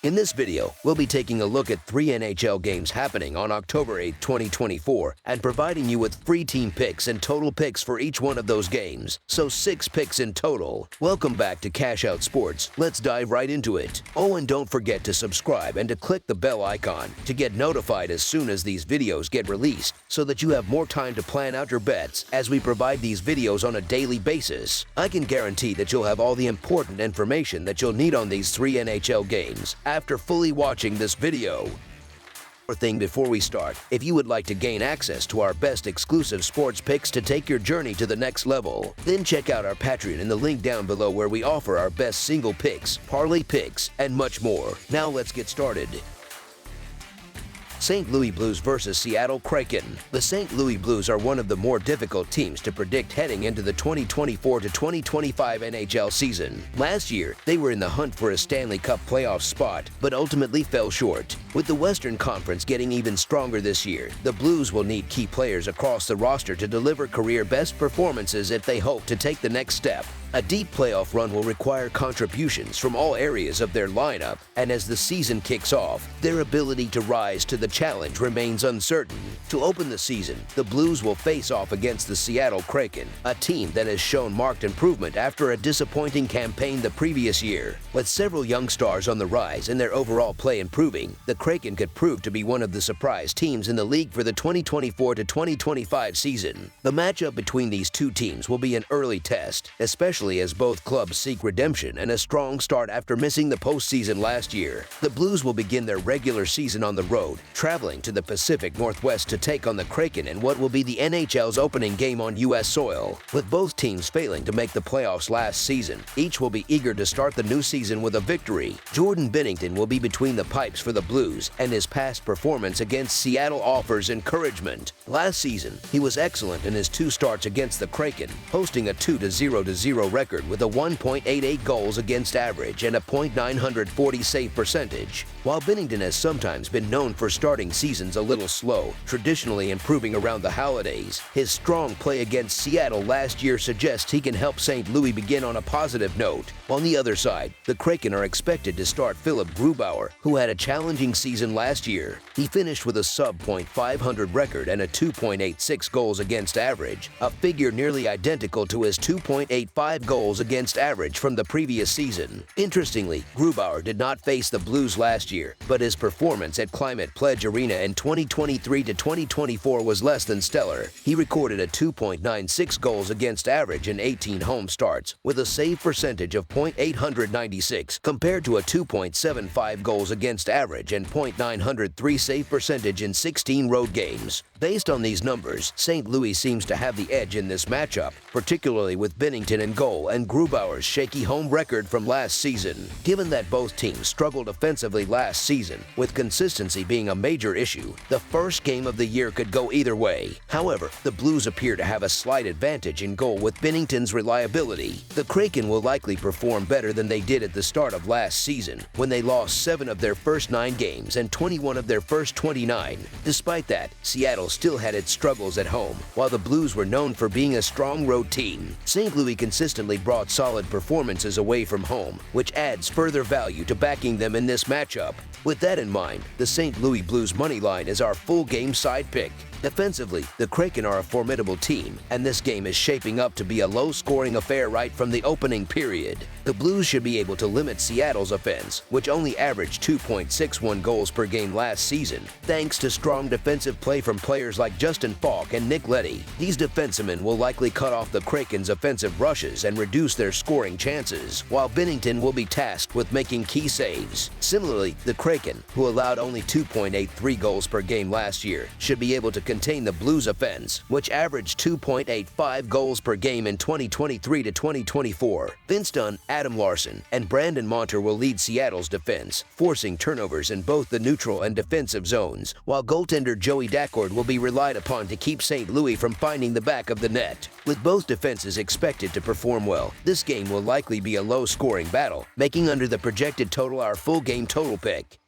In this video, we'll be taking a look at 3 NHL games happening on October 8, 2024, and providing you with free team picks and total picks for each one of those games. So 6 picks in total. Welcome back to Cash Out Sports. Let's dive right into it. Oh, and don't forget to subscribe and to click the bell icon to get notified as soon as these videos get released, so that you have more time to plan out your bets as we provide these videos on a daily basis. I can guarantee that you'll have all the important information that you'll need on these 3 NHL games after fully watching this video. One thing before we start, if you would like to gain access to our best exclusive sports picks to take your journey to the next level, then check out our Patreon in the link down below, where we offer our best single picks, parlay picks, and much more. Now let's get started. St. Louis Blues versus Seattle Kraken. The St. Louis Blues are one of the more difficult teams to predict heading into the 2024 to 2025 NHL season. Last year, they were in the hunt for a Stanley Cup playoff spot, but ultimately fell short. With the Western Conference getting even stronger this year, the Blues will need key players across the roster to deliver career-best performances if they hope to take the next step. A deep playoff run will require contributions from all areas of their lineup, and as the season kicks off, their ability to rise to the challenge remains uncertain. To open the season, the Blues will face off against the Seattle Kraken, a team that has shown marked improvement after a disappointing campaign the previous year. With several young stars on the rise and their overall play improving, the Kraken could prove to be one of the surprise teams in the league for the 2024 to 2025 season. The matchup between these two teams will be an early test, especially as both clubs seek redemption and a strong start after missing the postseason last year. The Blues will begin their regular season on the road, traveling to the Pacific Northwest to take on the Kraken in what will be the NHL's opening game on U.S. soil. With both teams failing to make the playoffs last season, each will be eager to start the new season with a victory. Jordan Binnington will be between the pipes for the Blues, and his past performance against Seattle offers encouragement. Last season, he was excellent in his 2 starts against the Kraken, posting a 2-0 record with a 1.88 goals against average and a .940 save percentage. While Binnington has sometimes been known for starting seasons a little slow, traditionally improving around the holidays, his strong play against Seattle last year suggests he can help St. Louis begin on a positive note. On the other side, the Kraken are expected to start Philip Grubauer, who had a challenging season last year. He finished with a sub-.500 record and a 2.86 goals against average, a figure nearly identical to his 2.85 goals against average from the previous season. Interestingly, Grubauer did not face the Blues last year, but his performance at Climate Pledge Arena in 2023 to 2024 was less than stellar. He recorded a 2.96 goals against average in 18 home starts, with a save percentage of .896 compared to a 2.75 goals against average and .903 save percentage in 16 road games. Based on these numbers, St. Louis seems to have the edge in this matchup, particularly with Binnington in goal and Grubauer's shaky home record from last season. Given that both teams struggled offensively last season, with consistency being a major issue, the first game of the year could go either way. However, the Blues appear to have a slight advantage in goal with Binnington's reliability. The Kraken will likely perform better than they did at the start of last season, when they lost 7 of their first 9 games and 21 of their first 29. Despite that, Seattle still had its struggles at home, while the Blues were known for being a strong road team. St. Louis consistently brought solid performances away from home, which adds further value to backing them in this matchup. With that in mind, the St. Louis Blues money line is our full game side pick. Defensively, the Kraken are a formidable team, and this game is shaping up to be a low-scoring affair right from the opening period. The Blues should be able to limit Seattle's offense, which only averaged 2.61 goals per game last season, thanks to strong defensive play from players like Justin Falk and Nick Leddy. These defensemen will likely cut off the Kraken's offensive rushes and reduce their scoring chances, while Binnington will be tasked with making key saves. Similarly, the Kraken, who allowed only 2.83 goals per game last year, should be able to contain the Blues offense, which averaged 2.85 goals per game in 2023 to 2024. Vince Dunn, Adam Larson, and Brandon Montour will lead Seattle's defense, forcing turnovers in both the neutral and defensive zones, while goaltender Joey Daccord will be relied upon to keep St. Louis from finding the back of the net. With both defenses expected to perform well, this game will likely be a low-scoring battle, making under the projected total our full game total pick.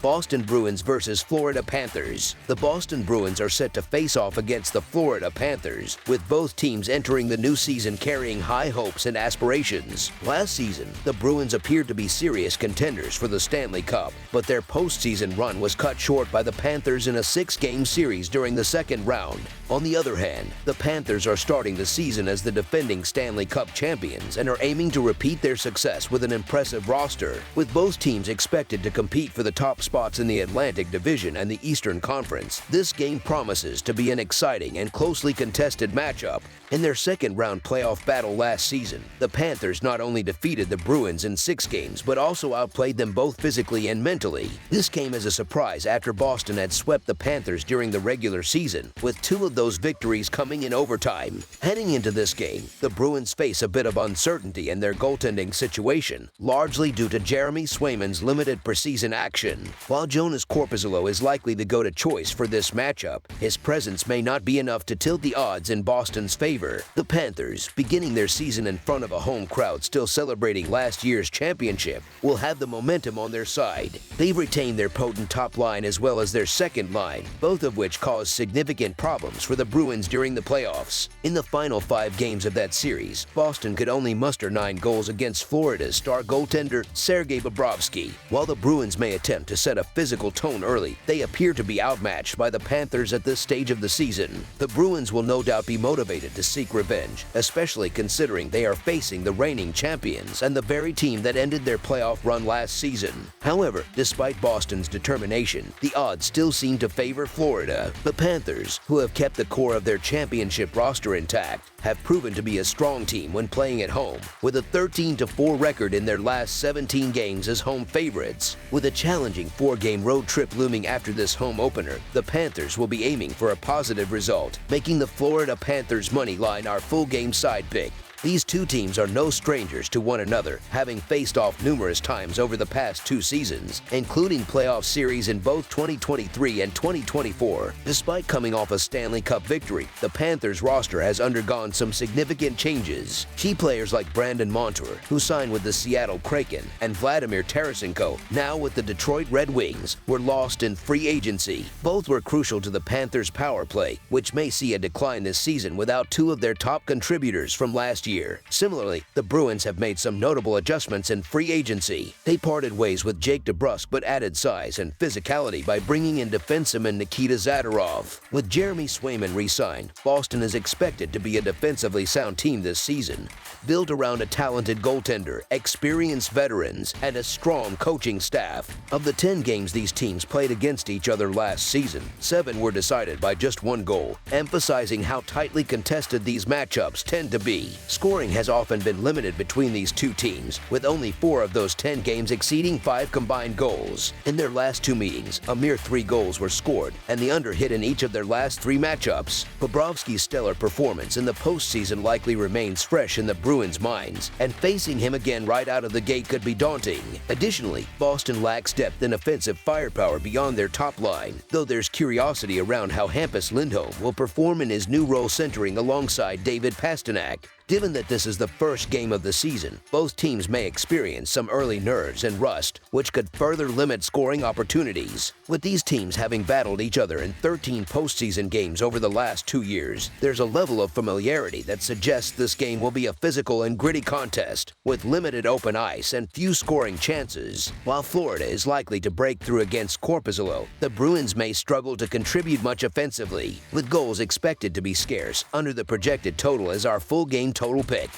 Boston Bruins versus Florida Panthers. The Boston Bruins are set to face off against the Florida Panthers, with both teams entering the new season carrying high hopes and aspirations. Last season, the Bruins appeared to be serious contenders for the Stanley Cup, but their postseason run was cut short by the Panthers in a 6-game series during the second round. On the other hand, the Panthers are starting the season as the defending Stanley Cup champions and are aiming to repeat their success with an impressive roster, with both teams expected to compete for the top spots in the Atlantic Division and the Eastern Conference. This game promises to be an exciting and closely contested matchup. In their second-round playoff battle last season, the Panthers not only defeated the Bruins in 6 games, but also outplayed them both physically and mentally. This came as a surprise after Boston had swept the Panthers during the regular season, with 2 of those victories coming in overtime. Heading into this game, the Bruins face a bit of uncertainty in their goaltending situation, largely due to Jeremy Swayman's limited preseason action. While Jonas Korpisalo is likely the go-to choice for this matchup, his presence may not be enough to tilt the odds in Boston's favor. The Panthers, beginning their season in front of a home crowd still celebrating last year's championship, will have the momentum on their side. They've retained their potent top line as well as their second line, both of which caused significant problems for the Bruins during the playoffs. In the final 5 games of that series, Boston could only muster 9 goals against Florida's star goaltender Sergei Bobrovsky. While the Bruins may attempt to set a physical tone early, they appear to be outmatched by the Panthers at this stage of the season. The Bruins will no doubt be motivated to seek revenge, especially considering they are facing the reigning champions and the very team that ended their playoff run last season. However, despite Boston's determination, the odds still seem to favor Florida. The Panthers, who have kept the core of their championship roster intact, have proven to be a strong team when playing at home, with a 13-4 record in their last 17 games as home favorites. With a challenging 4-game road trip looming after this home opener, the Panthers will be aiming for a positive result, making the Florida Panthers money line our full-game side pick. These two teams are no strangers to one another, having faced off numerous times over the past 2 seasons, including playoff series in both 2023 and 2024. Despite coming off a Stanley Cup victory, the Panthers roster has undergone some significant changes. Key players like Brandon Montour, who signed with the Seattle Kraken, and Vladimir Tarasenko, now with the Detroit Red Wings, were lost in free agency. Both were crucial to the Panthers' power play, which may see a decline this season without 2 of their top contributors from last year. Similarly, the Bruins have made some notable adjustments in free agency. They parted ways with Jake DeBrusk but added size and physicality by bringing in defenseman Nikita Zadorov. With Jeremy Swayman re-signed, Boston is expected to be a defensively sound team this season, built around a talented goaltender, experienced veterans, and a strong coaching staff. Of the 10 games these teams played against each other last season, 7 were decided by just 1 goal, emphasizing how tightly contested these matchups tend to be. Scoring has often been limited between these two teams, with only 4 of those 10 games exceeding 5 combined goals. In their last 2 meetings, a mere 3 goals were scored, and the under hit in each of their last 3 matchups. Bobrovsky's stellar performance in the postseason likely remains fresh in the Bruins' minds, and facing him again right out of the gate could be daunting. Additionally, Boston lacks depth and offensive firepower beyond their top line, though there's curiosity around how Hampus Lindholm will perform in his new role centering alongside David Pastrnak. Given that this is the first game of the season, both teams may experience some early nerves and rust, which could further limit scoring opportunities. With these teams having battled each other in 13 postseason games over the last 2 years, there's a level of familiarity that suggests this game will be a physical and gritty contest, with limited open ice and few scoring chances. While Florida is likely to break through against Korpisalo, the Bruins may struggle to contribute much offensively, with goals expected to be scarce. Under the projected total as our full-game total pick.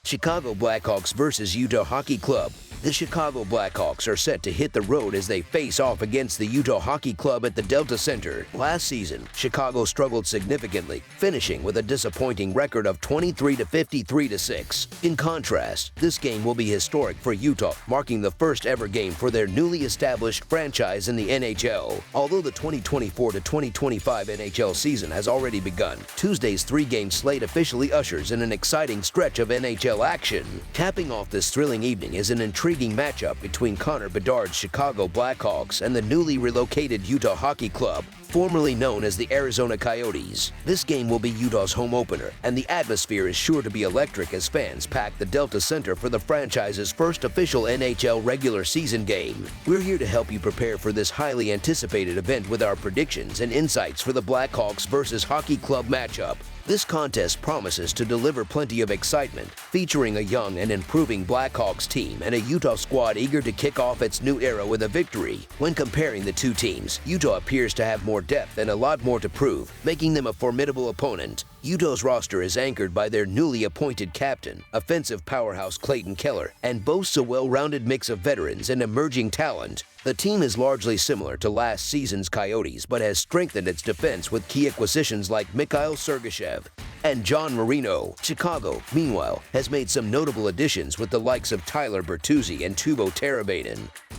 Chicago Blackhawks versus Utah Hockey Club. The Chicago Blackhawks are set to hit the road as they face off against the Utah Hockey Club at the Delta Center. Last season, Chicago struggled significantly, finishing with a disappointing record of 23-53-6. In contrast, this game will be historic for Utah, marking the first ever game for their newly established franchise in the NHL. Although the 2024-2025 NHL season has already begun, Tuesday's 3-game slate officially ushers in an exciting stretch of NHL action. Capping off this thrilling evening is an intriguing intriguing matchup between Connor Bedard's Chicago Blackhawks and the newly relocated Utah Hockey Club, formerly known as the Arizona Coyotes. This game will be Utah's home opener, and the atmosphere is sure to be electric as fans pack the Delta Center for the franchise's first official NHL regular season game. We're here to help you prepare for this highly anticipated event with our predictions and insights for the Blackhawks versus Hockey Club matchup. This contest promises to deliver plenty of excitement, featuring a young and improving Blackhawks team and a Utah squad eager to kick off its new era with a victory. When comparing the two teams, Utah appears to have more depth and a lot more to prove, making them a formidable opponent. Utah's roster is anchored by their newly appointed captain, offensive powerhouse Clayton Keller, and boasts a well-rounded mix of veterans and emerging talent. The team is largely similar to last season's Coyotes, but has strengthened its defense with key acquisitions like Mikhail Sergachev and John Marino. Chicago, meanwhile, has made some notable additions with the likes of Tyler Bertuzzi and Teuvo Teravainen,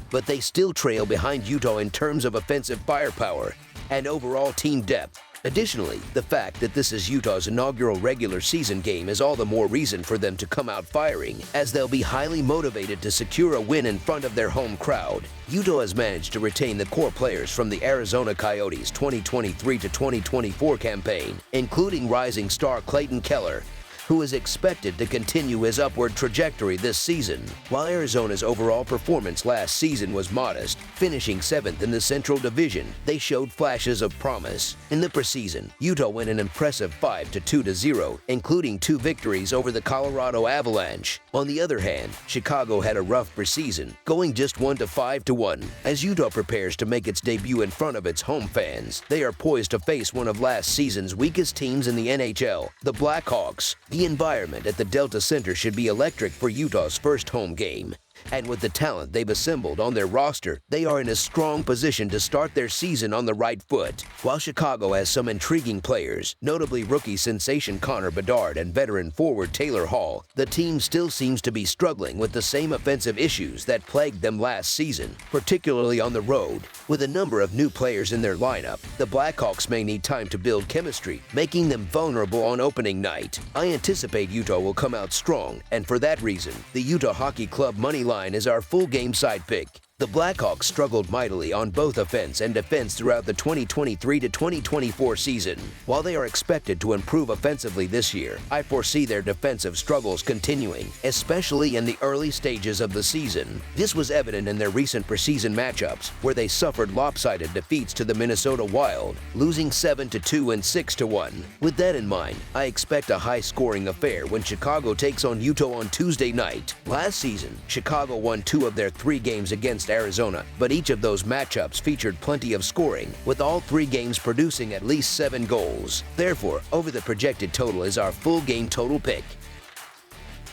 but they still trail behind Utah in terms of offensive firepower and overall team depth. Additionally, the fact that this is Utah's inaugural regular season game is all the more reason for them to come out firing, as they'll be highly motivated to secure a win in front of their home crowd. Utah has managed to retain the core players from the Arizona Coyotes' 2023 to 2024 campaign, including rising star Clayton Keller, who is expected to continue his upward trajectory this season. While Arizona's overall performance last season was modest, finishing 7th in the Central Division, they showed flashes of promise. In the preseason, Utah went an impressive 5-2-0, including 2 victories over the Colorado Avalanche. On the other hand, Chicago had a rough preseason, going just 1-5-1. As Utah prepares to make its debut in front of its home fans, they are poised to face one of last season's weakest teams in the NHL, the Blackhawks. The environment at the Delta Center should be electric for Utah's first home game. And with the talent they've assembled on their roster, they are in a strong position to start their season on the right foot. While Chicago has some intriguing players, notably rookie sensation Connor Bedard and veteran forward Taylor Hall, the team still seems to be struggling with the same offensive issues that plagued them last season, particularly on the road. With a number of new players in their lineup, the Blackhawks may need time to build chemistry, making them vulnerable on opening night. I anticipate Utah will come out strong, and for that reason, the Utah Hockey Club money line is our full game side pick. The Blackhawks struggled mightily on both offense and defense throughout the 2023 to 2024 season. While they are expected to improve offensively this year, I foresee their defensive struggles continuing, especially in the early stages of the season. This was evident in their recent preseason matchups, where they suffered lopsided defeats to the Minnesota Wild, losing 7-2 and 6-1. With that in mind, I expect a high-scoring affair when Chicago takes on Utah on Tuesday night. Last season, Chicago won 2 of their 3 games against Arizona, but each of those matchups featured plenty of scoring, with all 3 games producing at least 7 goals. Therefore, over the projected total is our full game total pick.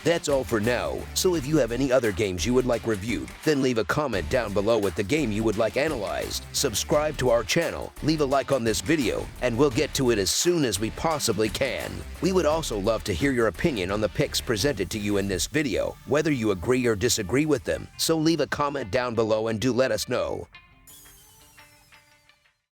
That's all for now, so if you have any other games you would like reviewed, then leave a comment down below with the game you would like analyzed. Subscribe to our channel, leave a like on this video, and we'll get to it as soon as we possibly can. We would also love to hear your opinion on the picks presented to you in this video, whether you agree or disagree with them, so leave a comment down below and do let us know.